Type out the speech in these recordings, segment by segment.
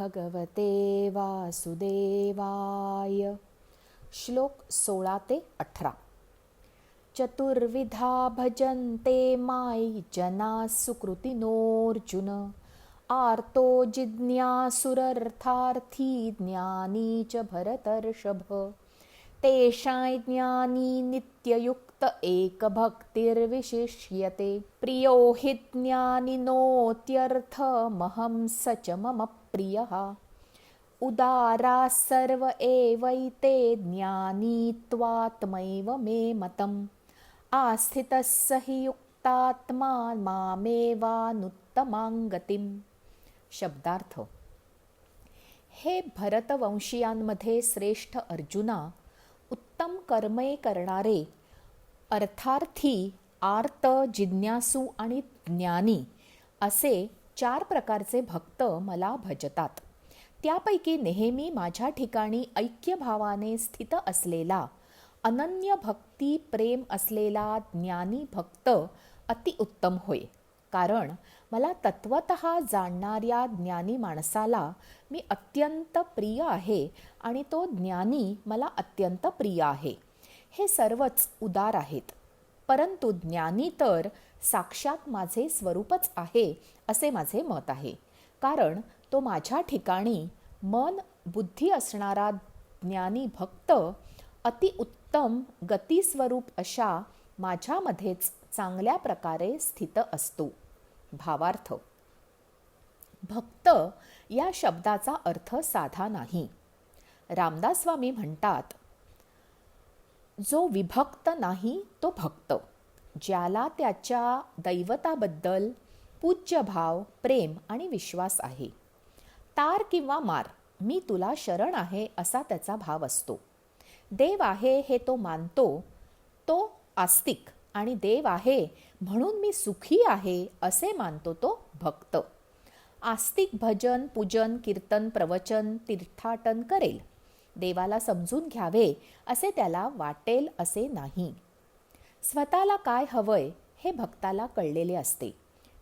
भगवते वासुदेवाय. श्लोक 16 ते 18. चतुर्विधा भजन्ते माई जना सुकृतिनोऽर्जुन. आर्तो जिज्ञासुरर्थार्थी ज्ञानी च भरतर्षभ. तेषां ज्ञानी नित्ययुक्त एकभक्तिर्विशिष्यते. प्रियो हि ज्ञानिनोऽत्यर्थमहं स च मम प्रियः. उदाराः सर्व एवैते ज्ञानी त्वात्मैव मे मतम्. आस्थितः स हि युक्तात्मा मामेवानुत्तमां गतिम्. शब्दार्थ. हे भरतवंशीयांमध्ये श्रेष्ठ अर्जुना, उत्तम कर्मे करणारे, अर्थार्थी, आर्त, जिज्ञासू आणि ज्ञानी असे 4 प्रकारचे भक्त मला भजतात. त्यापैकी नेहमी माझ्या ठिकाणी ऐक्यभावाने स्थित असलेला, अनन्य भक्ती प्रेम असलेला ज्ञानी भक्त अतिउत्तम होय. कारण मला तत्वतः जाणणाऱ्या ज्ञानी माणसाला मी अत्यंत प्रिय आहे आणि तो ज्ञानी मला अत्यंत प्रिय आहे. हे सर्वच उदार आहेत, परंतु ज्ञानी तर साक्षात माझे स्वरूपच आहे असे माझे मत आहे. कारण तो माझ्या ठिकाणी मन बुद्धी असणारा ज्ञानी भक्त अतिउत्तम गतिस्वरूप अशा माझ्यामध्येच चांगल्या प्रकारे स्थित असतो. भावार्थ. भक्त या शब्दाचा अर्थ साधा नाही. रामदास स्वामी म्हणतात, जो विभक्त नाही तो भक्त. ज्याला त्याच्या दैवताबद्दल पूज्यभाव, प्रेम आणि विश्वास आहे. तार किंवा मार, मी तुला शरण आहे असा त्याचा भाव असतो. देव आहे हे तो मानतो, तो आस्तिक. आणि देव आहे म्हणून मी सुखी आहे असे मानतो तो भक्त. आस्तिक भजन, पूजन, कीर्तन, प्रवचन, तीर्थाटन करेल. देवाला समजून घ्यावे असे त्याला वाटेल असे नाही. स्वतःला काय हवंय हे भक्ताला कळलेले असते.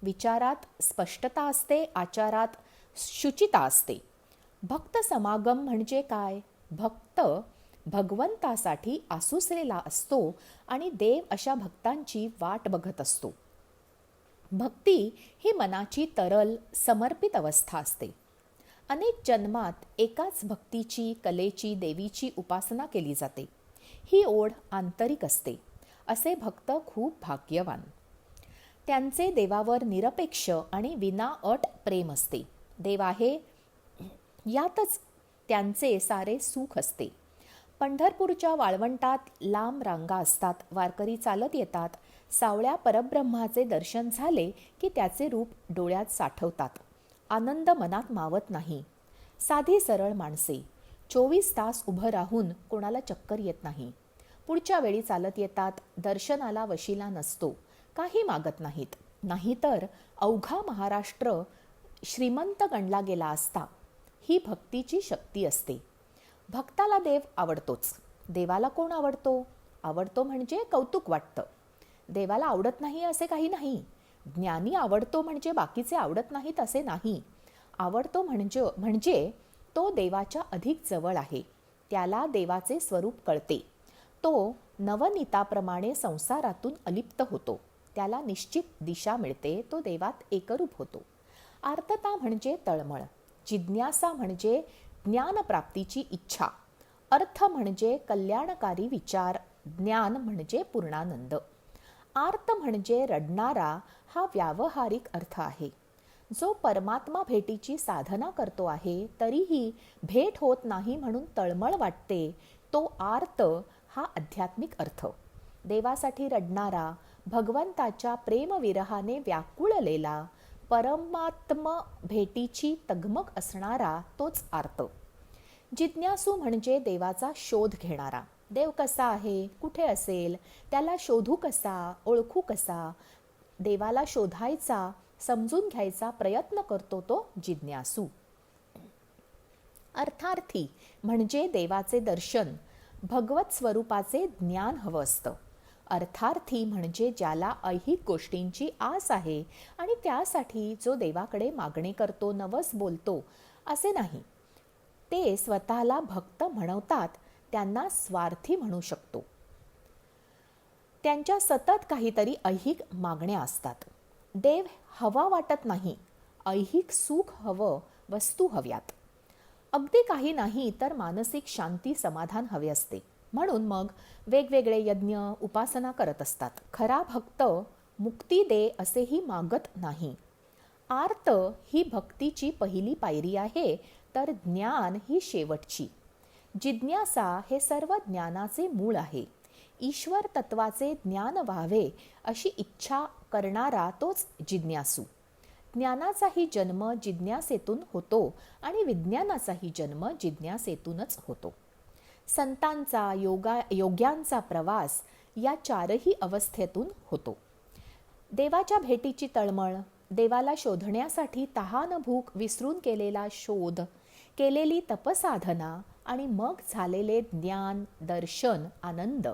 विचारात स्पष्टता असते, आचारात शुचिता असते. भक्त समागम म्हणजे काय? भक्त भगवंतासाठी आसुसलेला असतो आणि देव अशा भक्तांची वाट बघत असतो. भक्ती ही मनाची तरल, समर्पित अवस्था असते. अनेक जन्मात एकाच भक्तीची, कलेची, देवीची उपासना केली जाते. ही ओढ आंतरिक असते. असे भक्त खूप भाग्यवान. त्यांचे देवावर निरपेक्ष आणि विनाअट प्रेम असते. देव आहे यातच त्यांचे सारे सुख असते. पंढरपूरच्या वाळवंटात लांब रांगा असतात. वारकरी चालत येतात. सावळ्या परब्रह्माचे दर्शन झाले की त्याचे रूप डोळ्यात साठवतात. आनंद मनात मावत नाही. साधी सरळ माणसे 24 तास उभं राहून कोणाला चक्कर येत नाही. पुढच्या वेळी चालत येतात. दर्शनाला वशिला नसतो. काही मागत नाहीत. नाहीतर अवघा महाराष्ट्र श्रीमंत गणला गेला असता. ही भक्तीची शक्ती असते. भक्ताला देव आवडतोच. देवाला कोण आवडतो? आवडतो म्हणजे कौतुक वाटतं. देवाला आवडत नाही असे काही नाही. ज्ञानी आवडतो म्हणजे बाकीचे आवडत नाहीत असे नाही. आवडतो म्हणजे तो देवाच्या अधिक जवळ आहे. त्याला देवाचे स्वरूप कळते. तो नवनीताप्रमाणे संसारातून अलिप्त होतो. त्याला निश्चित दिशा मिळते. तो देवात एकरूप होतो. आर्तता म्हणजे तळमळ. जिज्ञासा म्हणजे ज्ञानप्राप्तीची इच्छा. अर्थ म्हणजे कल्याणकारी विचार. ज्ञान म्हणजे पूर्णानंद. आर्त म्हणजे रडणारा हा व्यावहारिक अर्थ आहे. जो परमात्मा भेटीची साधना करतो आहे तरीही भेट होत नाही म्हणून तळमळ वाटते, तो आर्त हा आध्यात्मिक अर्थ. देवासाठी रडणारा, भगवंताच्या प्रेमविरहाने व्याकुळलेला, परमात्म भेटीची तगमग असणारा तोच आर्त. जिज्ञासू म्हणजे देवाचा शोध घेणारा. देव कसा आहे, कुठे असेल, त्याला शोधू कसा, ओळखू कसा, देवाला शोधायचा, समजून घ्यायचा प्रयत्न करतो तो जिज्ञासू. अर्थार्थी म्हणजे देवाचे दर्शन, भगवत स्वरूपाचे ज्ञान हवं असतं. अर्थार्थी म्हणजे ज्याला ऐहिक गोष्टींची आस आहे आणि त्यासाठी जो देवाकडे मागणी करतो, नवस बोलतो, असे नाही. ते स्वतःला भक्त म्हणवतात त्यांना स्वार्थी म्हणू शकतो. त्यांच्या सतत काहीतरी ऐहिक मागण्या असतात. देव हवा वाटत नाही, ऐहिक सुख हवं, वस्तू हव्यात. अगदी काही नाही तर मानसिक शांती समाधान हवे असते. म्हणून मग वेगवेगळे यज्ञ उपासना करत असतात. खरा भक्त मुक्ती दे असेही मागत नाही. आर्त ही भक्तीची पहिली पायरी आहे, तर ज्ञान ही शेवटची. जिज्ञासा हे सर्व ज्ञानाचे मूळ आहे. ईश्वर तत्वाचे ज्ञान व्हावे अशी इच्छा करणारा तोच जिज्ञासू. ज्ञानाचाही जन्म जिज्ञासेतून होतो आणि विज्ञानाचाही जन्म जिज्ञासेतूनच होतो. संतांचा योग्यांचा प्रवास या चारही अवस्थेतून होतो. देवाच्या भेटीची तळमळ, देवाला शोधण्यासाठी तहान भूक विसरून केलेला शोध, केलेली तपसाधना आणि मग झालेले ज्ञान, दर्शन, आनंद.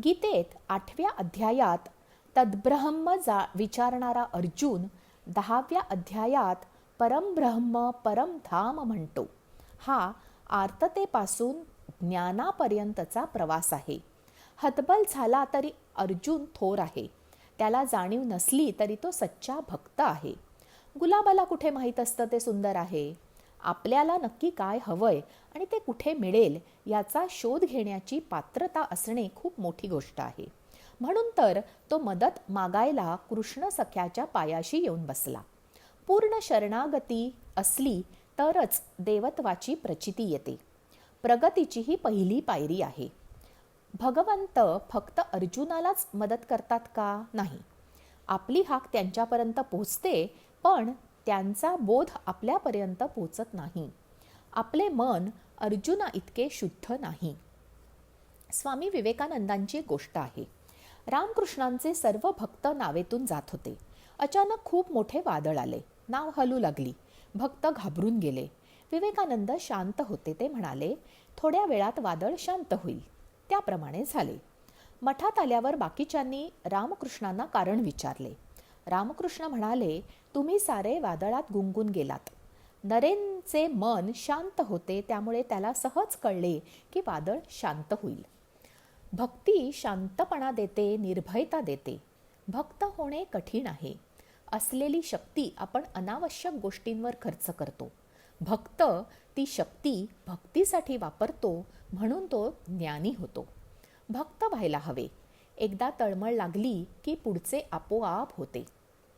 गीतेत 8व्या अध्यायात तद्ब्रह्म विचारणारा अर्जुन 10व्या अध्यायात परमब्रह्म परमधाम म्हणतो. हा आर्ततेपासून ज्ञानापर्यंतचा प्रवास आहे. हतबल झाला तरी अर्जुन थोर आहे. त्याला जाणीव नसली तरी तो सच्चा भक्त आहे. गुलाबाला कुठे माहीत असतं ते सुंदर आहे. आपल्याला नक्की काय हवंय आणि ते कुठे मिळेल याचा शोध घेण्याची पात्रता असणे खूप मोठी गोष्ट आहे. म्हणून तर तो मदत मागायला कृष्ण सख्याच्या पायाशी येऊन बसला. पूर्ण शरणागती असली तरच देवत्वाची प्रचिती येते. प्रगतीची ही पहिली पायरी आहे. भगवंत फक्त अर्जुनालाच मदत करतात का? नाही. आपली हाक त्यांच्यापर्यंत पोहोचते, पण त्यांचा बोध आपल्यापर्यंत पोहोचत नाही. आपले मन अर्जुना इतके शुद्ध नाही. स्वामी विवेकानंदांची एक गोष्ट आहे. रामकृष्णांचे सर्व भक्त नावेतून जात होते. अचानक खूप मोठे वादळ आले. नाव हलू लागली. भक्त घाबरून गेले. विवेकानंद शांत होते. ते म्हणाले, थोड्या वेळात वादळ शांत होईल. त्याप्रमाणे झाले. मठात आल्यावर बाकीच्यांनी रामकृष्णांना कारण विचारले. रामकृष्ण म्हणाले, तुम्ही सारे वादळात गुंगून गेलात. नरेनचे मन शांत होते, त्यामुळे त्याला सहज कळले की वादळ शांत होईल. भक्ती शांतपणा देते, निर्भयता देते. भक्त होणे कठीण आहे. असलेली शक्ती आपण अनावश्यक गोष्टींवर खर्च करतो. भक्त ती शक्ती भक्तीसाठी वापरतो, म्हणून तो ज्ञानी होतो. भक्त व्हायला हवे. एकदा तळमळ लागली की पुढचे आपोआप होते.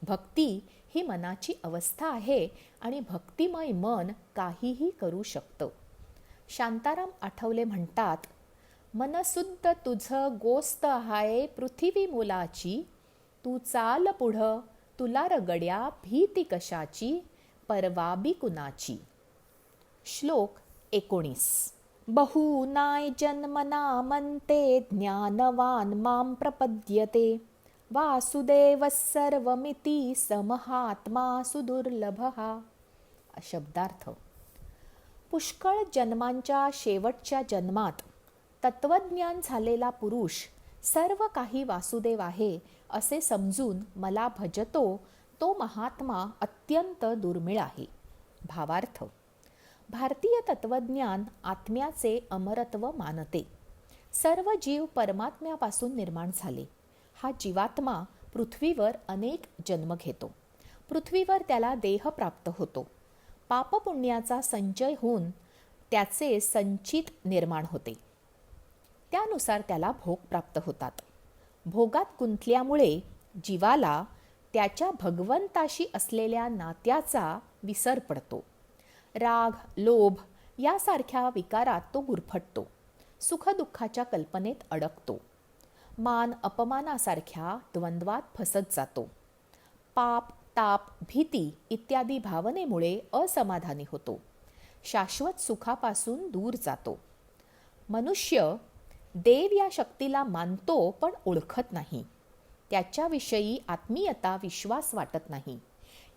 भक्ती ही मनाची अवस्था आहे आणि भक्तिमय मन काहीही करू शकतं. शांताराम आठवले म्हणतात, मनसुद्ध तुझं गोस्त हाय पृथ्वी मुलाची, तू चाल पुढं तुला रगड्या भीती कशाची, परवाबी कुणाची. श्लोक 19. बहूनाय जन्मनामन्ते ज्ञानवान मां प्रपद्यते, वासुदेवः सर्वमिति समहात्मा सुदुर्लभः. शब्दार्थ. पुष्कळ जन्मांच्या शेवटच्या जन्मात तत्वज्ञान झालेला पुरुष सर्व काही वासुदेव आहे असे समजून मला भजतो, तो महात्मा अत्यंत दुर्मिळ आहे. भावार्थ. भारतीय तत्वज्ञान आत्म्याचे अमरत्व मानते. सर्व जीव परमात्म्यापासून निर्माण झाले. हा जीवात्मा पृथ्वीवर अनेक जन्म घेतो. पृथ्वीवर त्याला देह प्राप्त होतो. पापपुण्याचा संचय होऊन त्याचे संचित निर्माण होते. त्यानुसार त्याला भोग प्राप्त होतात. भोगात गुंतल्यामुळे जीवाला त्याच्या भगवंताशी असलेल्या नात्याचा विसर पडतो. राग, लोभ यासारख्या विकारात तो गुरफटतो. सुखदुःखाच्या कल्पनेत अडकतो. मान अपमानासारख्या द्वंद्वात फसत जातो. पाप, ताप, भीती इत्यादी भावनेमुळे असमाधानी होतो. शाश्वत सुखापासून दूर जातो. मनुष्य देव या शक्तीला मानतो पण ओळखत नाही. त्याच्याविषयी आत्मीयता, विश्वास वाटत नाही.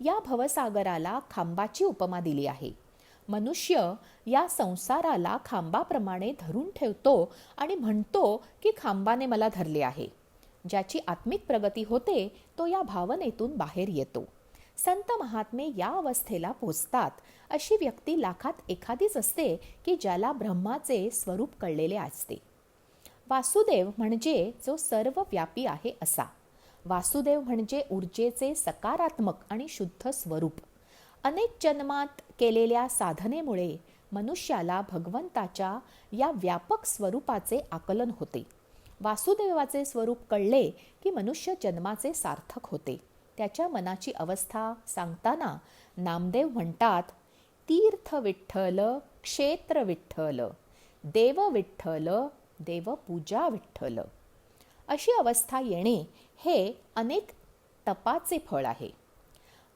या भवसागराला खांबाची उपमा दिली आहे. मनुष्य या संसाराला खांबाप्रमाणे धरून ठेवतो आणि म्हणतो की खांबाने मला धरले आहे. ज्याची आत्मिक प्रगती होते तो या भावनेतून बाहेर येतो. संत महात्मे या अवस्थेला पोचतात अशी व्यक्ती लाखात एखादीच असते की ज्याला ब्रह्माचे स्वरूप कळलेले असते. वासुदेव म्हणजे जो सर्व व्यापी आहे असा. वासुदेव म्हणजे ऊर्जेचे सकारात्मक आणि शुद्ध स्वरूप. अनेक जन्मात केलेल्या साधनेमुळे मनुष्याला भगवंताच्या या व्यापक स्वरूपाचे आकलन होते. वासुदेवाचे स्वरूप कळले की मनुष्य जन्माचे सार्थक होते. त्याच्या मनाची अवस्था सांगताना नामदेव म्हणतात, तीर्थ विठ्ठल, क्षेत्र विठ्ठल, देव विठ्ठल, देवपूजा विठ्ठल. अशी अवस्था येणे हे अनेक तपाचे फळ आहे.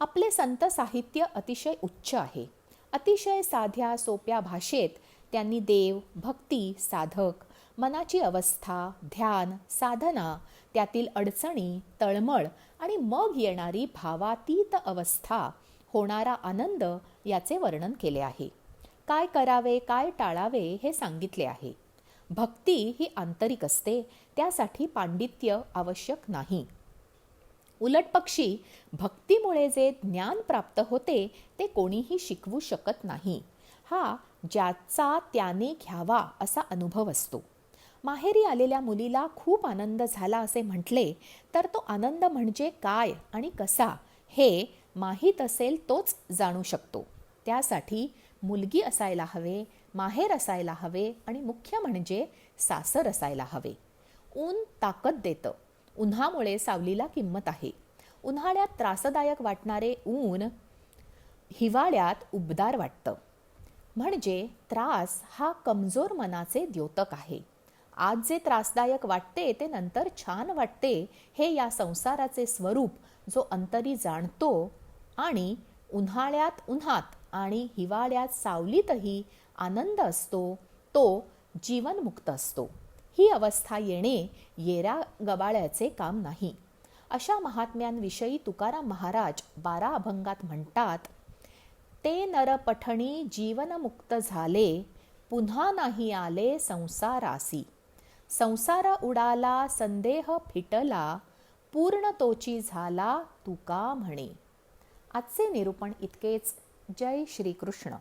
आपले संत साहित्य अतिशय उच्च आहे. अतिशय साध्या सोप्या भाषेत त्यांनी देव, भक्ती, साधक, मनाची अवस्था, ध्यान, साधना, त्यातील अडचणी, तळमळ आणि मग येणारी भावातीत अवस्था, होणारा आनंद याचे वर्णन केले आहे. काय करावे, काय टाळावे हे सांगितले आहे. भक्ती ही आंतरिक असते, त्यासाठी पांडित्य आवश्यक नाही. उलटपक्षी भक्तीमुळे जे ज्ञान प्राप्त होते ते कोणीही शिकवू शकत नाही. हा ज्याचा त्याने घ्यावा असा अनुभव असतो. माहेरी आलेल्या मुलीला खूप आनंद झाला असे म्हटले तर तो आनंद म्हणजे काय आणि कसा हे माहीत असेल तोच जाणू शकतो. त्यासाठी मुलगी असायला हवे, माहेर असायला हवे आणि मुख्य म्हणजे सासर असायला हवे. ऊन ताकद देतं. उन्हामुळे सावलीला किंमत आहे. उन्हाळ्यात त्रासदायक वाटणारे ऊन हिवाळ्यात उबदार वाटतं. म्हणजे त्रास हा कमजोर मनाचे द्योतक आहे. आज जे त्रासदायक वाटते ते नंतर छान वाटते हे या संसाराचे स्वरूप जो अंतरी जाणतो आणि उन्हाळ्यात उन्हात आणि हिवाळ्यात सावलीतही आनंद असतो तो जीवनमुक्त असतो. ही अवस्था येणे येरा गबाळ्याचे काम नाही. अशा महात्म्यांविषयी तुकाराम महाराज 12 अभंगात म्हणतात, ते नर पठणी जीवनमुक्त झाले, पुन्हा नाही आले संसारासी. संसार उडाला संदेह फिटला, पूर्ण तोची झाला तुका म्हणे. आजचे निरूपण इतकेच. जय श्री कृष्ण.